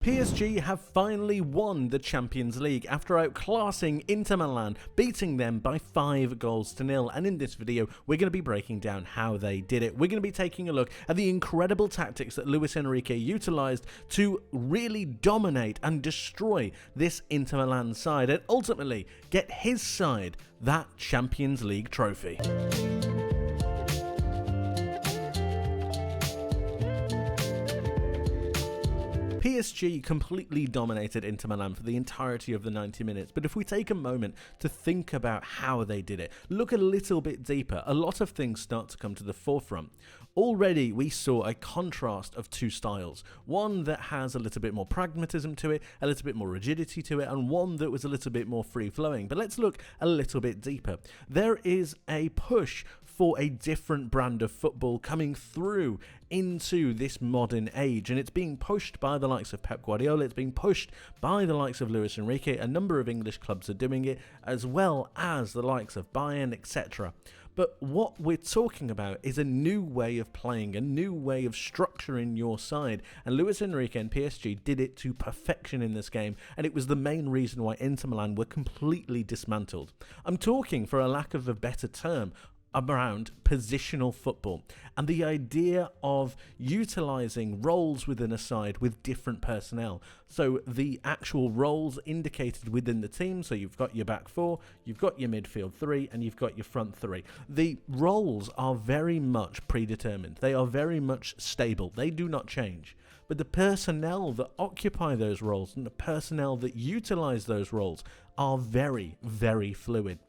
PSG have finally won the Champions League after outclassing Inter Milan, beating them by 5-0, and in this video we're going to be breaking down how they did it. We're going to be taking a look at the incredible tactics that Luis Enrique utilised to really dominate and destroy this Inter Milan side and ultimately get his side that Champions League trophy. PSG completely dominated Inter Milan for the entirety of the 90 minutes, but if we take a moment to think about how they did it, look a little bit deeper, a lot of things start to come to the forefront. Already we saw a contrast of two styles, one that has a little bit more pragmatism to it, a little bit more rigidity to it, and one that was a little bit more free-flowing. But let's look a little bit deeper. There is a push for a different brand of football coming through into this modern age, and it's being pushed by the likes of Pep Guardiola, it's being pushed by the likes of Luis Enrique. A number of English clubs are doing it, as well as the likes of Bayern, etc. But what we're talking about is a new way of playing, a new way of structuring your side, and Luis Enrique and PSG did it to perfection in this game, and it was the main reason why Inter Milan were completely dismantled. I'm talking, for a lack of a better term, around positional football and the idea of utilizing roles within a side with different personnel. So the actual roles indicated within the team, so you've got your back four, you've got your midfield three, and you've got your front three. The roles are very much predetermined. They are very much stable. They do not change. But the personnel that occupy those roles and the personnel that utilize those roles are very, very fluid.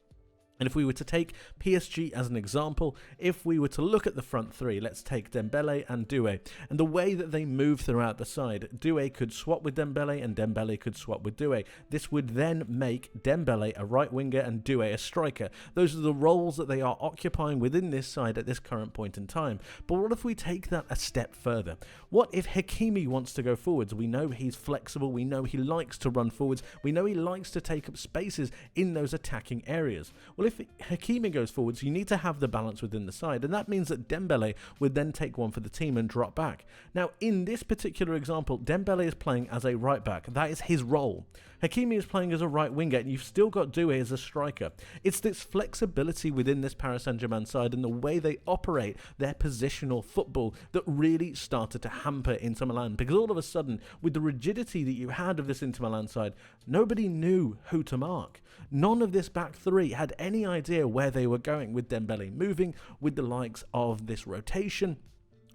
And if we were to take PSG as an example, if we were to look at the front three, let's take Dembele and Doué, and the way that they move throughout the side, Doué could swap with Dembele and Dembele could swap with Doué. This would then make Dembele a right winger and Doué a striker. Those are the roles that they are occupying within this side at this current point in time. But what if we take that a step further? What if Hakimi wants to go forwards? We know he's flexible, we know he likes to run forwards, we know he likes to take up spaces in those attacking areas. Well, if Hakimi goes forwards, you need to have the balance within the side, and that means that Dembele would then take one for the team and drop back. Now, in this particular example, Dembele is playing as a right back. That is his role. Hakimi is playing as a right winger, and you've still got Doué as a striker. It's this flexibility within this Paris Saint-Germain side and the way they operate their positional football that really started to hamper Inter Milan, because all of a sudden, with the rigidity that you had of this Inter Milan side, nobody knew who to mark. None of this back three had any idea where they were going with Dembele moving, with the likes of this rotation.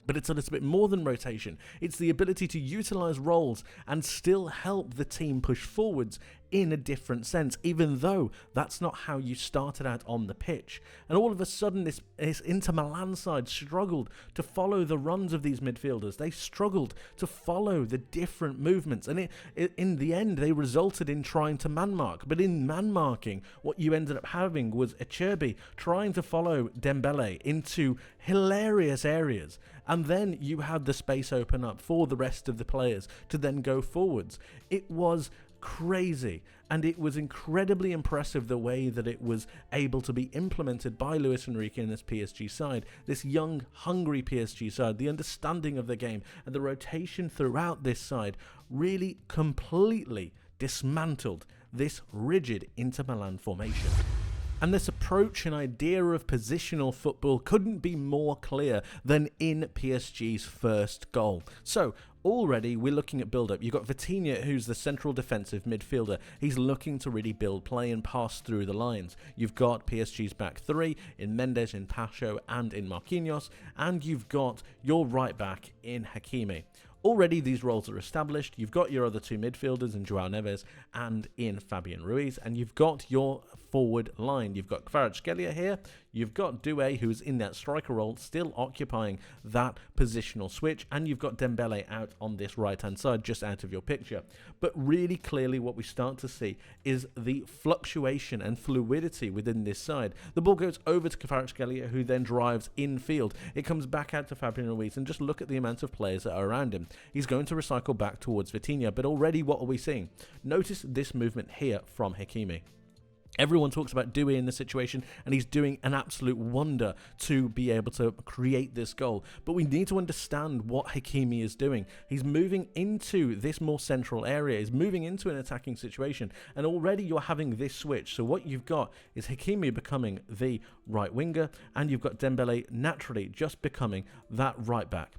But it's a little bit more than rotation. It's the ability to utilize roles and still help the team push forwards in a different sense, even though that's not how you started out on the pitch. And all of a sudden, this Inter Milan side struggled to follow the runs of these midfielders. They struggled to follow the different movements. And in the end, they resulted in trying to man-mark. But in man-marking, what you ended up having was Acerbi trying to follow Dembele into hilarious areas. And then you had the space open up for the rest of the players to then go forwards. It was crazy, and it was incredibly impressive the way that it was able to be implemented by Luis Enrique in this PSG side, this young, hungry PSG side. The understanding of the game and the rotation throughout this side really completely dismantled this rigid Inter Milan formation. And this approach and idea of positional football couldn't be more clear than in PSG's first goal. So already we're looking at build-up. You've got Vitinha, who's the central defensive midfielder. He's looking to really build play and pass through the lines. You've got PSG's back three in Mendes, in Pacho, and in Marquinhos. And you've got your right back in Hakimi. Already these roles are established. You've got your other two midfielders in Joao Neves and in Fabian Ruiz, and you've got your forward line. You've got Kvaratskhelia here, you've got Doué, who's in that striker role, still occupying that positional switch, and you've got Dembele out on this right-hand side, just out of your picture. But really clearly what we start to see is the fluctuation and fluidity within this side. The ball goes over to Kvaratskhelia, who then drives infield. It comes back out to Fabian Ruiz, and just look at the amount of players that are around him. He's going to recycle back towards Vitinha, but already what are we seeing? Notice this movement here from Hakimi. Everyone talks about Dewey in this situation, and he's doing an absolute wonder to be able to create this goal. But we need to understand what Hakimi is doing. He's moving into this more central area. He's moving into an attacking situation, and already you're having this switch. So what you've got is Hakimi becoming the right winger, and you've got Dembele naturally just becoming that right back.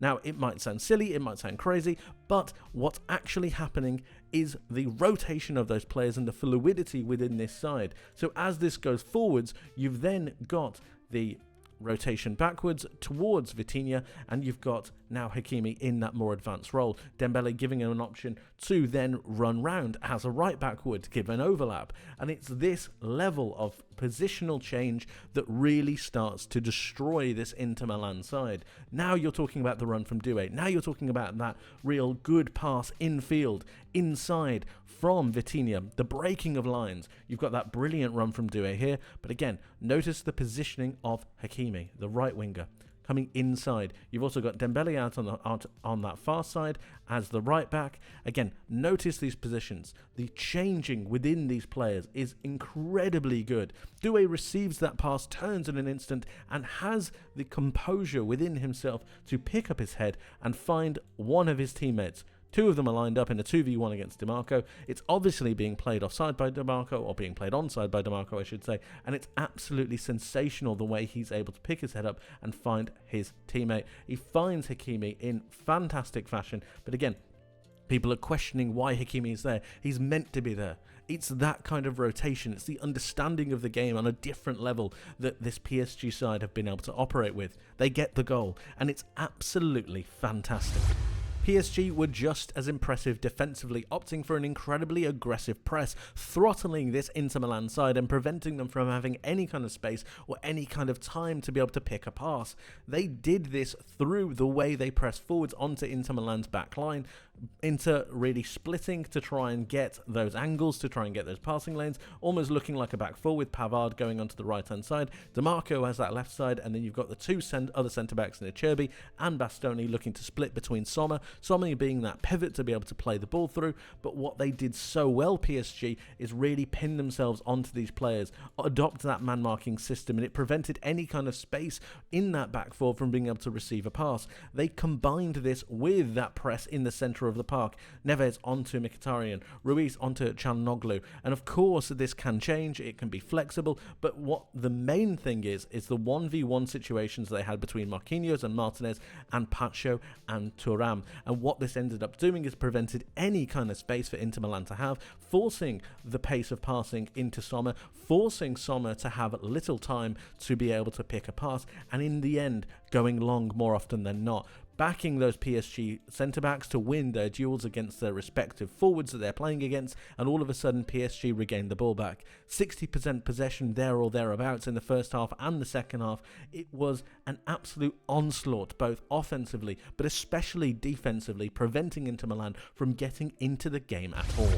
Now, it might sound silly, it might sound crazy, but what's actually happening is the rotation of those players and the fluidity within this side. So as this goes forwards, you've then got the rotation backwards towards Vitinha, and you've got now Hakimi in that more advanced role. Dembele giving him an option to then run round as a right back would give an overlap. And it's this level of positional change that really starts to destroy this Inter Milan side. Now you're talking about the run from Dewey. Now you're talking about that real good pass infield, inside from Vitinha, the breaking of lines. You've got that brilliant run from Dewey here, but again, notice the positioning of Hakimi, the right winger, coming inside. You've also got Dembele out on that far side as the right back. Again, notice these positions. The changing within these players is incredibly good. Dewey receives that pass, turns in an instant, and has the composure within himself to pick up his head and find one of his teammates. Two of them are lined up in a 2v1 against Dimarco. It's obviously being played offside by Dimarco, or being played onside by Dimarco, I should say, and it's absolutely sensational the way he's able to pick his head up and find his teammate. He finds Hakimi in fantastic fashion, but again, people are questioning why Hakimi is there. He's meant to be there. It's that kind of rotation. It's the understanding of the game on a different level that this PSG side have been able to operate with. They get the goal, and it's absolutely fantastic. PSG were just as impressive defensively, opting for an incredibly aggressive press, throttling this Inter Milan side and preventing them from having any kind of space or any kind of time to be able to pick a pass. They did this through the way they pressed forwards onto Inter Milan's back line, Inter really splitting to try and get those angles, to try and get those passing lanes, almost looking like a back four with Pavard going onto the right-hand side. Dimarco has that left side, and then you've got the two other centre-backs in Acerbi and Bastoni looking to split between Sommer being that pivot to be able to play the ball through. But what they did so well, PSG, is really pin themselves onto these players, adopt that man-marking system, and it prevented any kind of space in that back four from being able to receive a pass. They combined this with that press in the centre of the park. Neves onto Mkhitaryan, Ruiz onto Çalhanoğlu, and of course this can change, it can be flexible, but what the main thing is the 1v1 situations they had between Marquinhos and Martinez and Pacho and Thuram, and what this ended up doing is prevented any kind of space for Inter Milan to have, forcing the pace of passing into Sommer, forcing Sommer to have little time to be able to pick a pass, and in the end going long more often than not, backing those PSG centre-backs to win their duels against their respective forwards that they're playing against, and all of a sudden PSG regained the ball back. 60% possession there or thereabouts in the first half and the second half. It was an absolute onslaught, both offensively but especially defensively, preventing Inter Milan from getting into the game at all.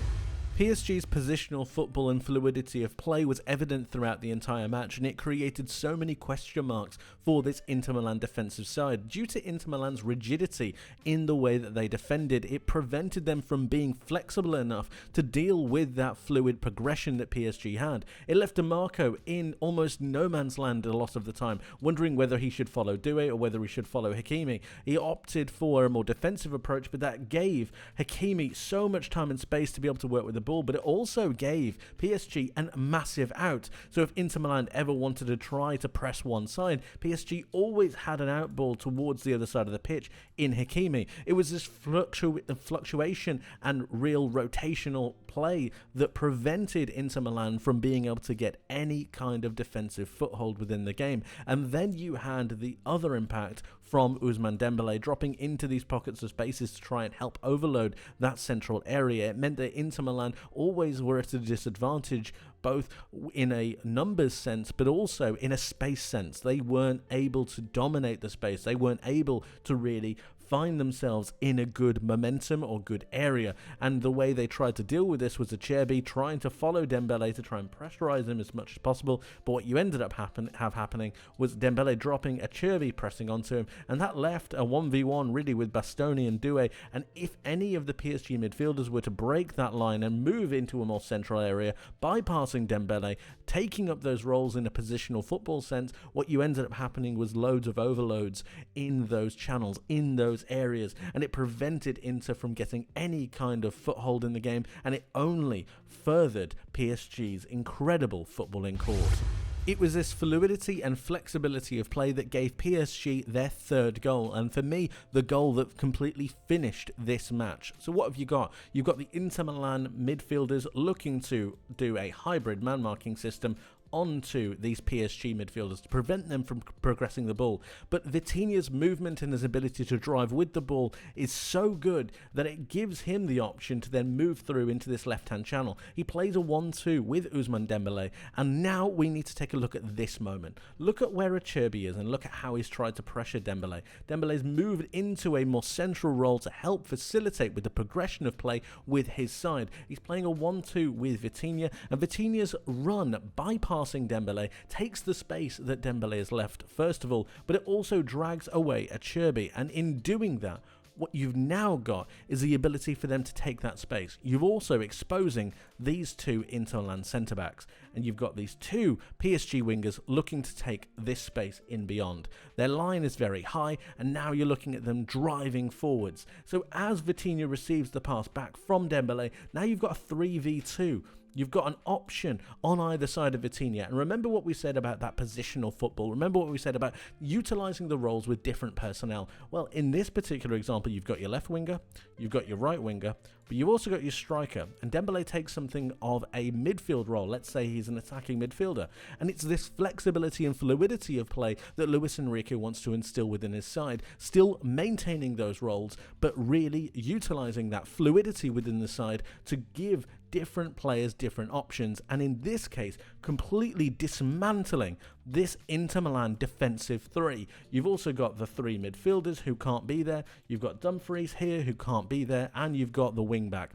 PSG's positional football and fluidity of play was evident throughout the entire match, and it created so many question marks for this Inter Milan defensive side. Due to Inter Milan's rigidity in the way that they defended, it prevented them from being flexible enough to deal with that fluid progression that PSG had. It left Dimarco in almost no man's land a lot of the time, wondering whether he should follow Doué or whether he should follow Hakimi. He opted for a more defensive approach, but that gave Hakimi so much time and space to be able to work with the ball, but it also gave PSG a massive out. So if Inter Milan ever wanted to try to press one side, PSG always had an out ball towards the other side of the pitch in Hakimi. It was this fluctuation and real rotational play that prevented Inter Milan from being able to get any kind of defensive foothold within the game. And then you had the other impact from Ousmane Dembele dropping into these pockets of spaces to try and help overload that central area. It meant that Inter Milan always were at a disadvantage, both in a numbers sense but also in a space sense. They weren't able to dominate the space. They weren't able to really find themselves in a good momentum or good area. And the way they tried to deal with this was Acerbi trying to follow Dembele to try and pressurize him as much as possible. But what you ended up happening was Dembele dropping, Acerbi pressing onto him, and that left a 1v1 really with Bastoni and Doué. And if any of the PSG midfielders were to break that line and move into a more central area, bypassing Dembele, taking up those roles in a positional football sense, what you ended up happening was loads of overloads in those channels, in those areas, and it prevented Inter from getting any kind of foothold in the game, and it only furthered PSG's incredible footballing course. It was this fluidity and flexibility of play that gave PSG their third goal, and for me, the goal that completely finished this match. So what have you got? You've got the Inter Milan midfielders looking to do a hybrid man-marking system onto these PSG midfielders to prevent them from progressing the ball. But Vitinha's movement and his ability to drive with the ball is so good that it gives him the option to then move through into this left-hand channel. He plays a 1-2 with Ousmane Dembele, and now we need to take a look at this moment. Look at where Acerbi is and look at how he's tried to pressure Dembele. Dembele's moved into a more central role to help facilitate with the progression of play with his side. He's playing a 1-2 with Vitinha, and Vitinha's run bypassing Dembele takes the space that Dembele has left first of all, but it also drags away Acerbi, and in doing that, what you've now got is the ability for them to take that space. You're also exposing these two Inter Milan centre-backs, and you've got these two PSG wingers looking to take this space in beyond. Their line is very high, and now you're looking at them driving forwards. So as Vitinha receives the pass back from Dembele, now you've got a 3v2. You've got an option on either side of Vitinha. And remember what we said about that positional football. Remember what we said about utilising the roles with different personnel. Well, in this particular example, you've got your left winger, you've got your right winger, but you've also got your striker. And Dembele takes something of a midfield role. Let's say he's an attacking midfielder. And it's this flexibility and fluidity of play that Luis Enrique wants to instill within his side, still maintaining those roles, but really utilising that fluidity within the side to give different players different options, and in this case completely dismantling this Inter Milan defensive three. You've also got the three midfielders who can't be there, you've got Dumfries here who can't be there, and you've got the wing back.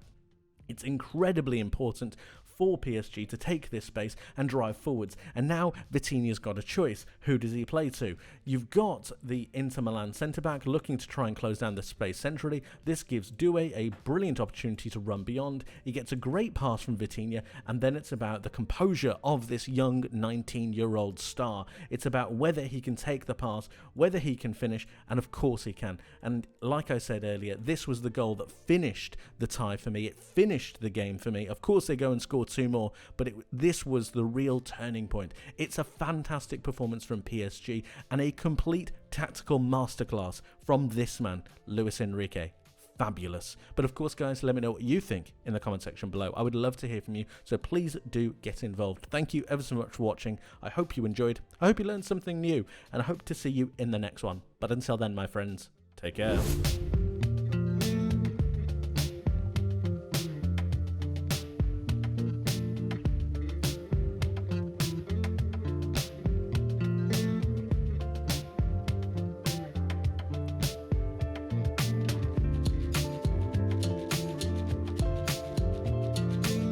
It's incredibly important for PSG to take this space and drive forwards. And now Vitinha's got a choice. Who does he play to? You've got the Inter Milan centre-back looking to try and close down the space centrally. This gives Doué a brilliant opportunity to run beyond. He gets a great pass from Vitinha, and then it's about the composure of this young 19-year-old star. It's about whether he can take the pass, whether he can finish, and of course he can. And like I said earlier, this was the goal that finished the tie for me. It finished the game for me. Of course they go and score two more, but this was the real turning point. It's a fantastic performance from PSG and a complete tactical masterclass from this man, Luis Enrique. Fabulous. But of course, guys, let me know what you think in the comment section below. I would love to hear from you, so please do get involved. Thank you ever so much for watching. I hope you enjoyed. I hope you learned something new, and I hope to see you in the next one. But until then, my friends, take care.